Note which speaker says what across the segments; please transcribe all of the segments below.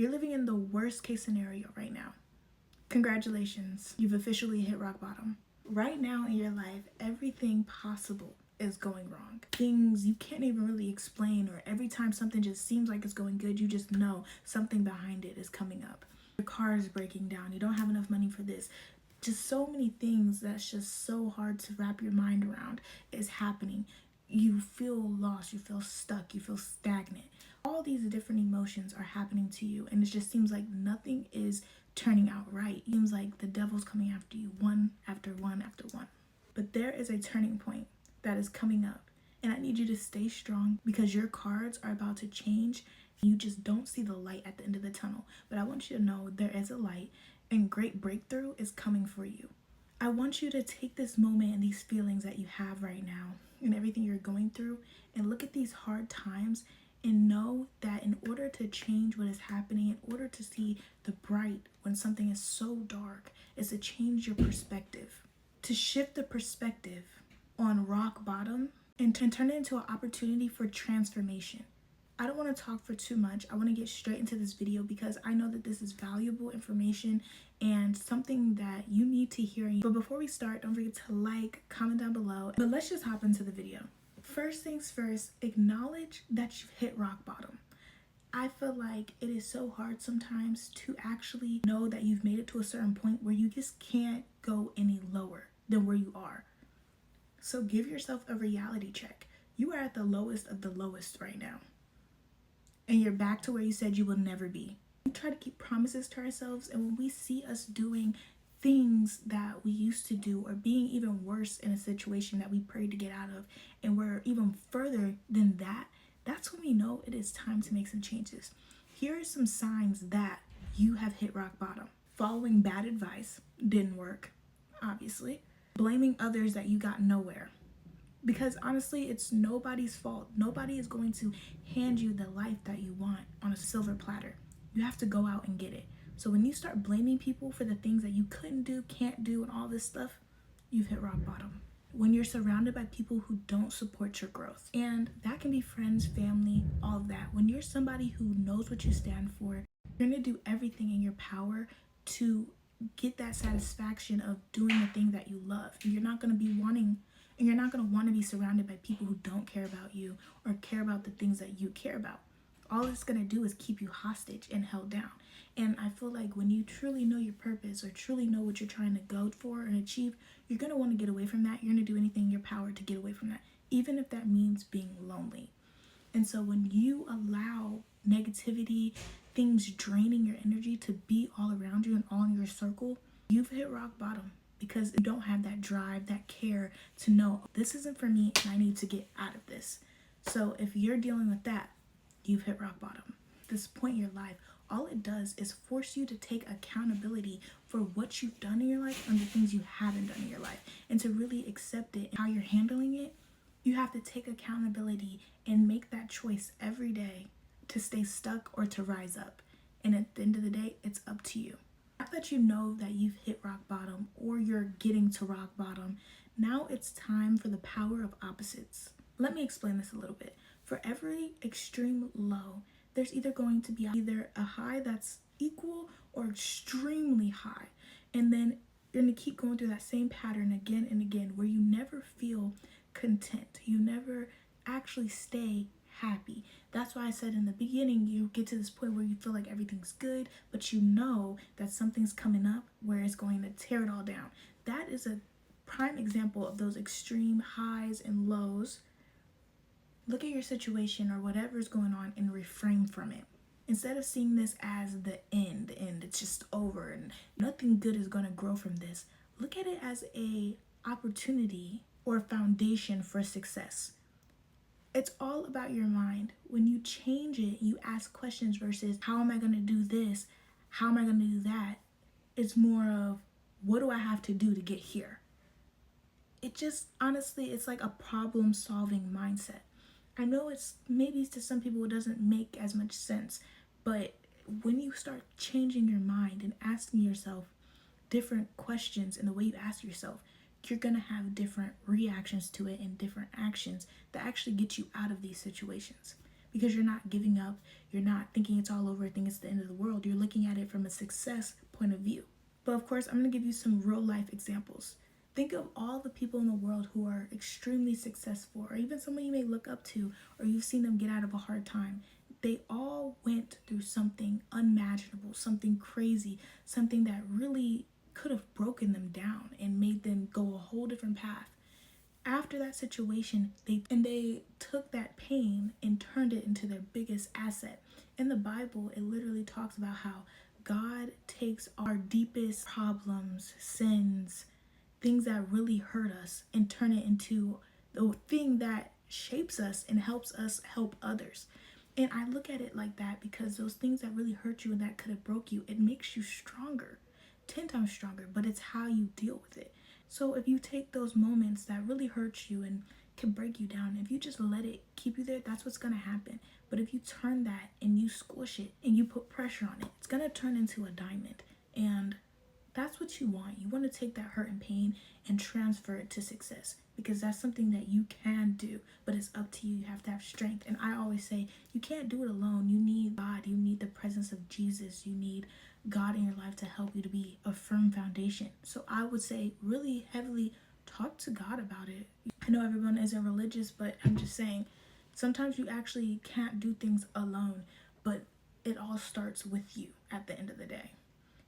Speaker 1: You're living in the worst case scenario right now. Congratulations, you've officially hit rock bottom. Right now in your life, everything possible is going wrong. Things you can't even really explain, or every time something just seems like it's going good, you just know something behind it is coming up. Your car is breaking down, you don't have enough money for this. Just so many things that's just so hard to wrap your mind around is happening. You feel lost, you feel stuck, you feel stagnant. All these different emotions are happening to you, and it just seems like nothing is turning out right. It seems like the devil's coming after you one after one after one. But there is a turning point that is coming up, and I need you to stay strong because your cards are about to change. You just don't see the light at the end of the tunnel, but I want you to know there is a light, and great breakthrough is coming for you. I want you to take this moment and these feelings that you have right now and everything you're going through and look at these hard times and know that in order to change what is happening, in order to see the bright when something is so dark, is to change your perspective, to shift the perspective on rock bottom and turn it into an opportunity for transformation. I don't want to talk for too much. I want to get straight into this video because I know that this is valuable information and something that you need to hear. But before we start, don't forget to like, comment down below. But let's just hop into the video. First things first, acknowledge that you've hit rock bottom. I feel like it is so hard sometimes to actually know that you've made it to a certain point where you just can't go any lower than where you are. So give yourself a reality check. You are at the lowest of the lowest right now. And you're back to where you said you will never be. We try to keep promises to ourselves, and when we see us doing things that we used to do or being even worse in a situation that we prayed to get out of, and we're even further than that, that's when we know it is time to make some changes. Here are some signs that you have hit rock bottom. Following bad advice didn't work, obviously. Blaming others that you got nowhere. Because honestly, it's nobody's fault. Nobody is going to hand you the life that you want on a silver platter. You have to go out and get it. So when you start blaming people for the things that you couldn't do, can't do, and all this stuff, you've hit rock bottom. When you're surrounded by people who don't support your growth, and that can be friends, family, all of that. When you're somebody who knows what you stand for, you're going to do everything in your power to get that satisfaction of doing the thing that you love. And you're not going to be wanting And you're not going to want to be surrounded by people who don't care about you or care about the things that you care about. All it's going to do is keep you hostage and held down. And I feel like when you truly know your purpose or truly know what you're trying to go for and achieve, you're going to want to get away from that. You're going to do anything in your power to get away from that, even if that means being lonely. And so when you allow negativity, things draining your energy to be all around you and all in your circle, you've hit rock bottom. Because you don't have that drive, that care to know this isn't for me and I need to get out of this. So if you're dealing with that, you've hit rock bottom. At this point in your life, all it does is force you to take accountability for what you've done in your life and the things you haven't done in your life. And to really accept it and how you're handling it, you have to take accountability and make that choice every day to stay stuck or to rise up. And at the end of the day, it's up to you. Now that you know that you've hit rock bottom or you're getting to rock bottom, now it's time for the power of opposites. Let me explain this a little bit. For every extreme low, there's either going to be either a high that's equal or extremely high. And then you're going to keep going through that same pattern again and again where you never feel content. You never actually stay happy. That's why I said in the beginning, you get to this point where you feel like everything's good, but you know that something's coming up where it's going to tear it all down. That is a prime example of those extreme highs and lows. Look at your situation or whatever's going on and refrain from it. Instead of seeing this as the end, it's just over and nothing good is going to grow from this, look at it as a opportunity or foundation for success. It's all about your mind. When you change it, you ask questions versus how am I going to do this? How am I going to do that? It's more of what do I have to do to get here? It just, honestly, it's like a problem solving mindset. I know it's maybe to some people it doesn't make as much sense, but when you start changing your mind and asking yourself different questions in the way you ask yourself, you're going to have different reactions to it and different actions that actually get you out of these situations. because you're not giving up. You're not thinking it's all over, thinking it's the end of the world. You're looking at it from a success point of view. But of course, I'm going to give you some real life examples. Think of all the people in the world who are extremely successful, or even someone you may look up to, or you've seen them get out of a hard time. They all went through something unimaginable, something crazy, something that really could have broken them down and made them go a whole different path. After that situation, they took that pain and turned it into their biggest asset. In the Bible, it literally talks about how God takes our deepest problems, sins, things that really hurt us, and turn it into the thing that shapes us and helps us help others. And I look at it like that because those things that really hurt you and that could have broke you, it makes you stronger, 10 times stronger, but it's how you deal with it. So if you take those moments that really hurt you and can break you down, if you just let it keep you there, that's what's going to happen. But if you turn that and you squish it and you put pressure on it, it's going to turn into a diamond. And that's what you want. You want to take that hurt and pain and transfer it to success, because that's something that you can do, but it's up to you. You have to have strength. And I always say, you can't do it alone. You need God. You need the presence of Jesus. You need God in your life to help you to be a firm foundation. So I would say really heavily talk to God about it. I know everyone isn't religious, but I'm just saying, sometimes you actually can't do things alone, but it all starts with you at the end of the day.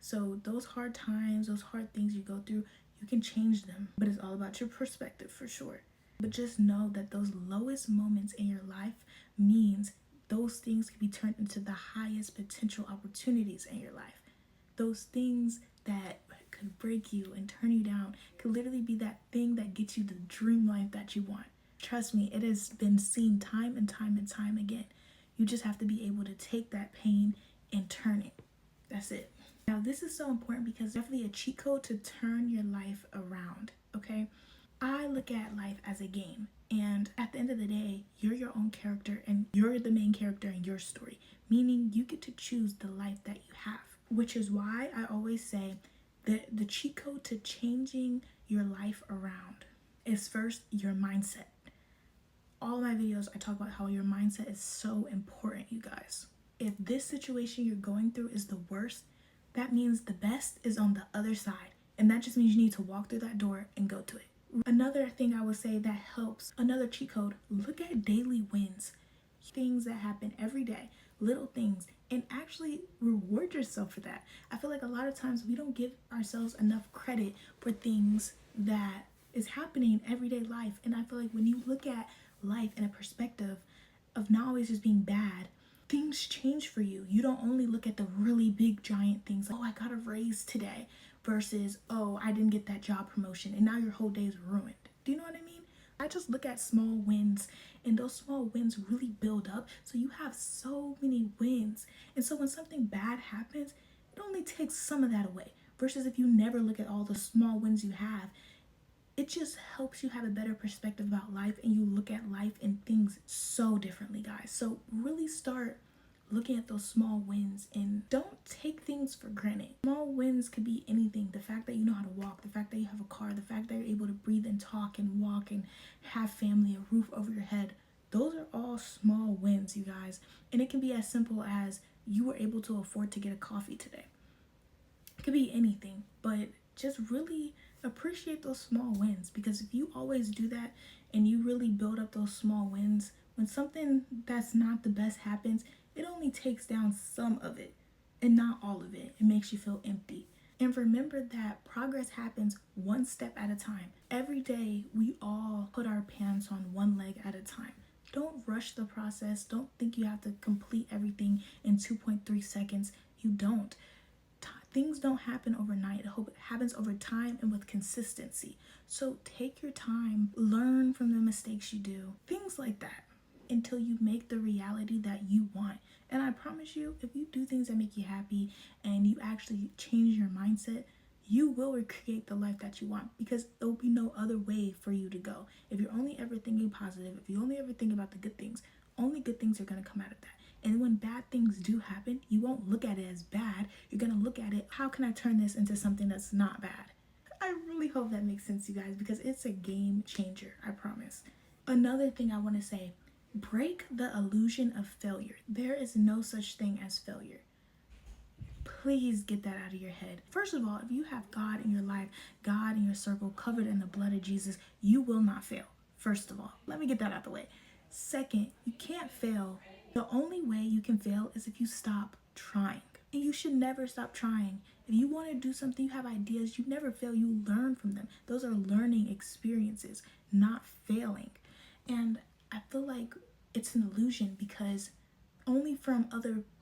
Speaker 1: So those hard times, those hard things you go through, you can change them, but it's all about your perspective for sure. But just know that those lowest moments in your life means those things can be turned into the highest potential opportunities in your life. Those things that could break you and turn you down could literally be that thing that gets you the dream life that you want. Trust me, it has been seen time and time and time again. You just have to be able to take that pain and turn it. That's it. Now, this is so important because definitely a cheat code to turn your life around, okay? I look at life as a game, and at the end of the day, you're your own character and you're the main character in your story, meaning you get to choose the life that you have, which is why I always say that the cheat code to changing your life around is first your mindset. All my videos, I talk about how your mindset is so important, you guys. If this situation you're going through is the worst, that means the best is on the other side. And that just means you need to walk through that door and go to it. Another thing I would say that helps, another cheat code, look at daily wins. Things that happen every day, little things, and actually reward yourself for that. I feel like a lot of times we don't give ourselves enough credit for things that is happening in everyday life. And I feel like when you look at life in a perspective of not always just being bad, things change for you. You don't only look at the really big giant things like, oh, I got a raise today, versus, oh, I didn't get that job promotion and now your whole day is ruined. Do you know what I mean? I just look at small wins, and those small wins really build up. So you have so many wins. And so when something bad happens, it only takes some of that away. Versus if you never look at all the small wins you have, it just helps you have a better perspective about life, and you look at life and things so differently, guys. So really start looking at those small wins and don't take things for granted. Small wins could be anything. The fact that you know how to walk, the fact that you have a car, the fact that you're able to breathe and talk and walk and have family, a roof over your head. Those are all small wins, you guys. And it can be as simple as you were able to afford to get a coffee today. It could be anything, but just really appreciate those small wins, because if you always do that and you really build up those small wins, when something that's not the best happens, it only takes down some of it and not all of it. It makes you feel empty. And remember that progress happens one step at a time. Every day we all put our pants on one leg at a time. Don't rush the process. Don't think you have to complete everything in 2.3 seconds. You don't. Things don't happen overnight. It happens over time and with consistency. So take your time, learn from the mistakes you do, things like that, until you make the reality that you want. And I promise you, if you do things that make you happy and you actually change your mindset, you will recreate the life that you want, because there will be no other way for you to go. If you're only ever thinking positive, if you only ever think about the good things, only good things are going to come out of that. And when bad things do happen, you won't look at it as bad. You're going to look at it, how can I turn this into something that's not bad? I really hope that makes sense, you guys, because it's a game changer, I promise. Another thing I want to say, Break the illusion of failure. There is no such thing as failure. Please get that out of your head. First of all, if you have God in your life, God in your circle, covered in the blood of Jesus, you will not fail. First of all, let me get that out of the way. Second, you can't fail. The only way you can fail is if you stop trying. And you should never stop trying. If you want to do something, you have ideas, you never fail, you learn from them. Those are learning experiences, not failing. And I feel like it's an illusion because only from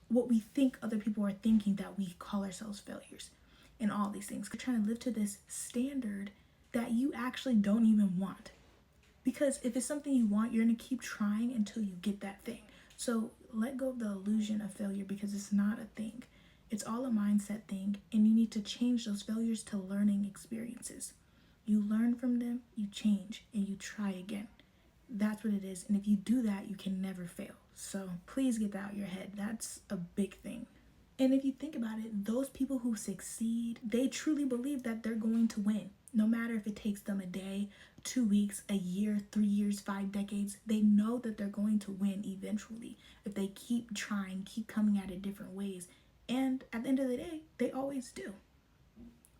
Speaker 1: what we think other people are thinking that we call ourselves failures and all these things. We're trying to live to this standard that you actually don't even want. Because if it's something you want, you're going to keep trying until you get that thing. So let go of the illusion of failure because it's not a thing. It's all a mindset thing, and you need to change those failures to learning experiences. You learn from them, you change, and you try again. That's what it is. And if you do that, you can never fail. So please get that out of your head. That's a big thing. And if you think about it, those people who succeed, they truly believe that they're going to win. No matter if it takes them a day, 2 weeks, a year, 3 years, 5 decades, they know that they're going to win eventually if they keep trying, keep coming at it different ways. And at the end of the day, they always do.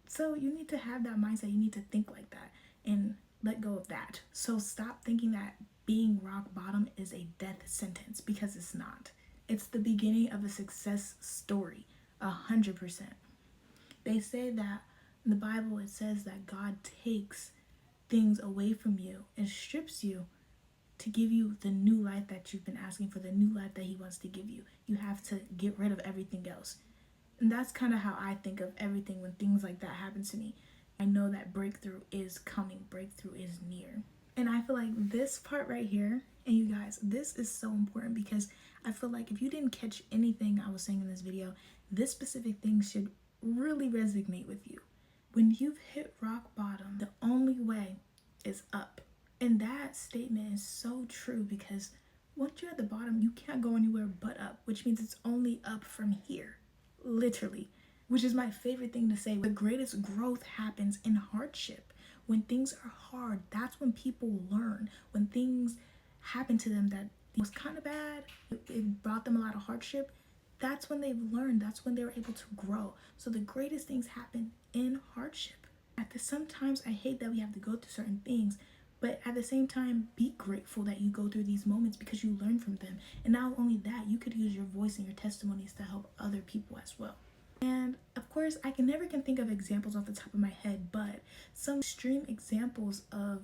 Speaker 1: So you need to have that mindset. You need to think like that and let go of that. So stop thinking that being rock bottom is a death sentence, because it's not. It's the beginning of a success story, 100%. They say that in the Bible, it says that God takes things away from you and strips you to give you the new life that you've been asking for, the new life that he wants to give you. You have to get rid of everything else. And that's kind of how I think of everything when things like that happen to me. I know that breakthrough is coming. Breakthrough is near. And I feel like this part right here, and you guys, this is so important because I feel like if you didn't catch anything I was saying in this video, this specific thing should really resonate with you. When you've hit rock bottom, the only way is up. And that statement is so true because once you're at the bottom, you can't go anywhere but up, which means it's only up from here, literally, which is my favorite thing to say. The greatest growth happens in hardship. When things are hard, that's when people learn. When things happen to them that was kind of bad, it brought them a lot of hardship, that's when they've learned. That's when they were able to grow. So the greatest things happen in hardship. Sometimes I hate that we have to go through certain things, but at the same time, be grateful that you go through these moments because you learn from them. And not only that, you could use your voice and your testimonies to help other people as well. And of course, I can never think of examples off the top of my head, but some extreme examples of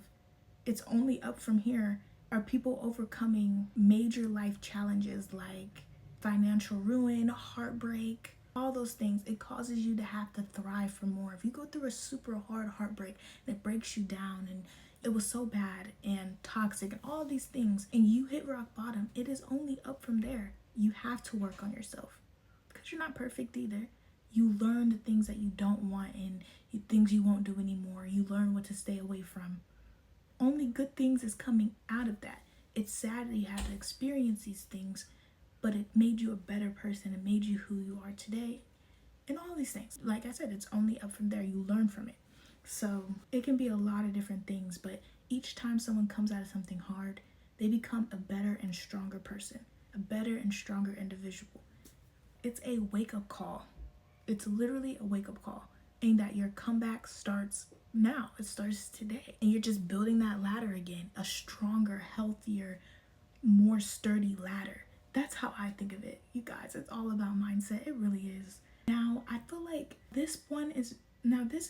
Speaker 1: it's only up from here are people overcoming major life challenges like financial ruin, heartbreak, all those things. It causes you to have to thrive for more. If you go through a super hard heartbreak and it breaks you down and it was so bad and toxic and all these things, and you hit rock bottom, it is only up from there. You have to work on yourself because you're not perfect either. You learn the things that you don't want and things you won't do anymore. You learn what to stay away from. Only good things is coming out of that. It's sad that you had to experience these things, but it made you a better person. It made you who you are today and all these things. Like I said, it's only up from there. You learn from it. So it can be a lot of different things, but each time someone comes out of something hard, they become a better and stronger person, a better and stronger individual. It's a wake-up call. It's literally a wake-up call, and that your comeback starts now. It starts today, and you're just building that ladder again, a stronger, healthier, more sturdy ladder. That's how I think of it, you guys. It's all about mindset. It really is. Now, I feel like this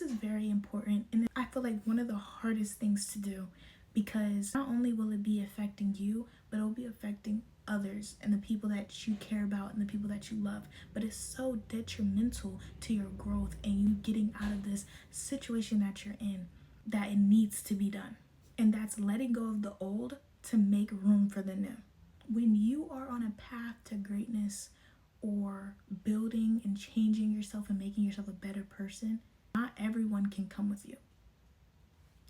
Speaker 1: is very important, and I feel like one of the hardest things to do, because not only will it be affecting you, but it will be affecting others and the people that you care about and the people that you love. But it's so detrimental to your growth and you getting out of this situation that you're in that it needs to be done. And that's letting go of the old to make room for the new. When you are on a path to greatness or building and changing yourself and making yourself a better person, not everyone can come with you.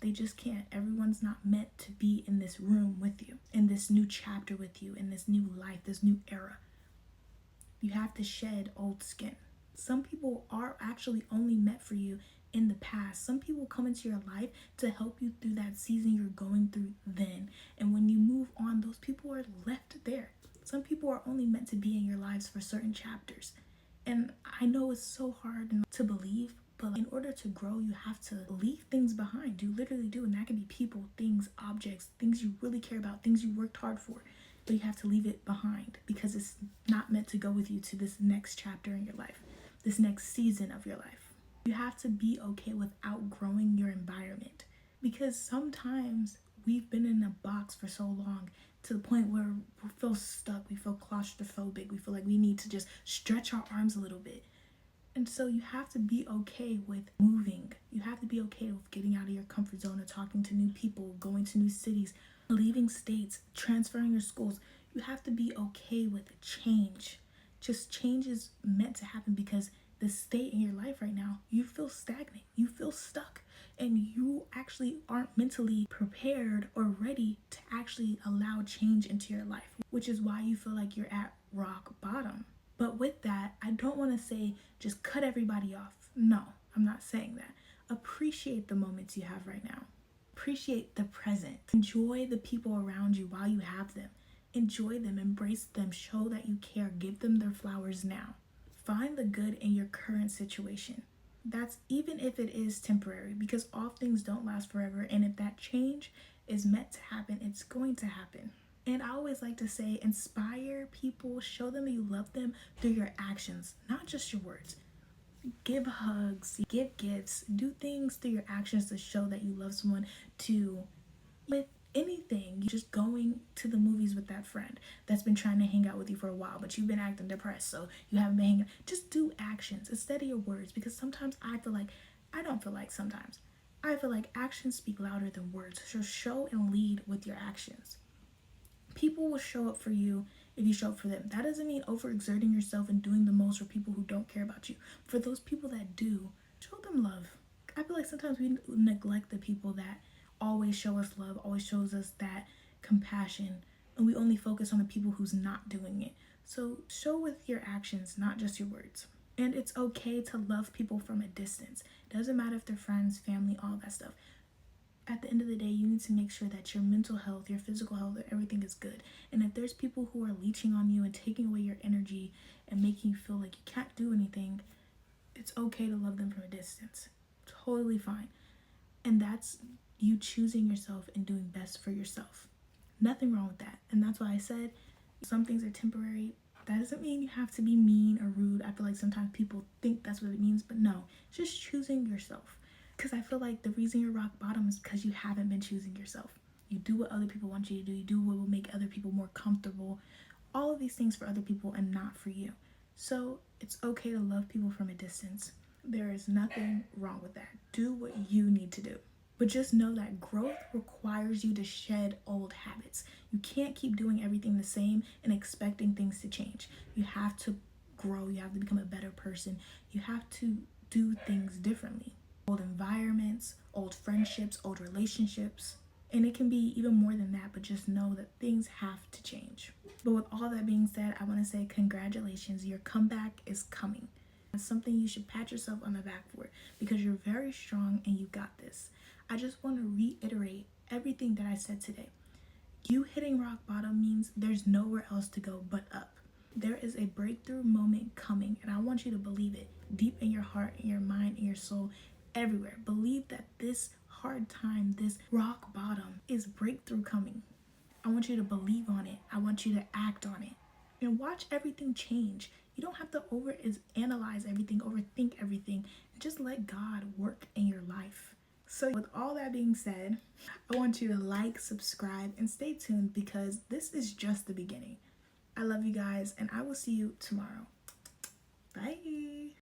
Speaker 1: They just can't. Everyone's not meant to be in this room with you, in this new chapter with you, in this new life, this new era. You have to shed old skin. Some people are actually only meant for you in the past. Some people come into your life to help you through that season you're going through then. And when you move on, those people are left there. Some people are only meant to be in your lives for certain chapters. And I know it's so hard to believe, but in order to grow, you have to leave things behind. You literally do. And that can be people, things, objects, things you really care about, things you worked hard for. But you have to leave it behind because it's not meant to go with you to this next chapter in your life, this next season of your life. You have to be okay with outgrowing your environment, because sometimes we've been in a box for so long to the point where we feel stuck, we feel claustrophobic, we feel like we need to just stretch our arms a little bit. And so you have to be okay with moving. You have to be okay with getting out of your comfort zone and talking to new people, going to new cities, leaving states, transferring your schools. You have to be okay with change. Just change is meant to happen because the state in your life right now, you feel stagnant, you feel stuck, and you actually aren't mentally prepared or ready to actually allow change into your life, which is why you feel like you're at rock bottom. But with that, I don't want to say just cut everybody off. No, I'm not saying that. Appreciate the moments you have right now. Appreciate the present. Enjoy the people around you while you have them. Enjoy them, embrace them, show that you care, give them their flowers now. Find the good in your current situation. That's even if it is temporary, because all things don't last forever. And if that change is meant to happen, it's going to happen. And I always like to say, inspire people, show them that you love them through your actions, not just your words. Give hugs, give gifts, do things through your actions to show that you love someone. With anything, you just going to the movies with that friend that's been trying to hang out with you for a while, but you've been acting depressed, so you haven't been hanging. Just do actions instead of your words, because sometimes I feel like actions speak louder than words. So show and lead with your actions. People will show up for you if you show up for them. That doesn't mean overexerting yourself and doing the most for people who don't care about you. For those people that do, show them love. I feel like sometimes we neglect the people that always show us love, always shows us that compassion, and we only focus on the people who's not doing it. So show with your actions, not just your words. And it's okay to love people from a distance. It doesn't matter if they're friends, family, all that stuff. At the end of the day, you need to make sure that your mental health, your physical health, everything is good. And if there's people who are leeching on you and taking away your energy and making you feel like you can't do anything, it's okay to love them from a distance. Totally fine. And that's you choosing yourself and doing best for yourself. Nothing wrong with that. And that's why I said some things are temporary. That doesn't mean you have to be mean or rude. I feel like sometimes people think that's what it means, but no, it's just choosing yourself. Because I feel like the reason you're rock bottom is because you haven't been choosing yourself. You do what other people want you to do. You do what will make other people more comfortable. All of these things for other people and not for you. So it's okay to love people from a distance. There is nothing wrong with that. Do what you need to do. But just know that growth requires you to shed old habits. You can't keep doing everything the same and expecting things to change. You have to grow. You have to become a better person. You have to do things differently. Old environments, old friendships, old relationships. And it can be even more than that, but just know that things have to change. But with all that being said, I want to say congratulations. Your comeback is coming. It's something you should pat yourself on the back for, because you're very strong and you got this. I just want to reiterate everything that I said today. You hitting rock bottom means there's nowhere else to go but up. There is a breakthrough moment coming, and I want you to believe it deep in your heart, in your mind, in your soul, everywhere. Believe that this hard time, this rock bottom, is breakthrough coming. I want you to believe on it. I want you to act on it. And watch everything change. You don't have to analyze everything, overthink everything. Just let God work in your life. So with all that being said, I want you to like, subscribe, and stay tuned, because this is just the beginning. I love you guys, and I will see you tomorrow. Bye.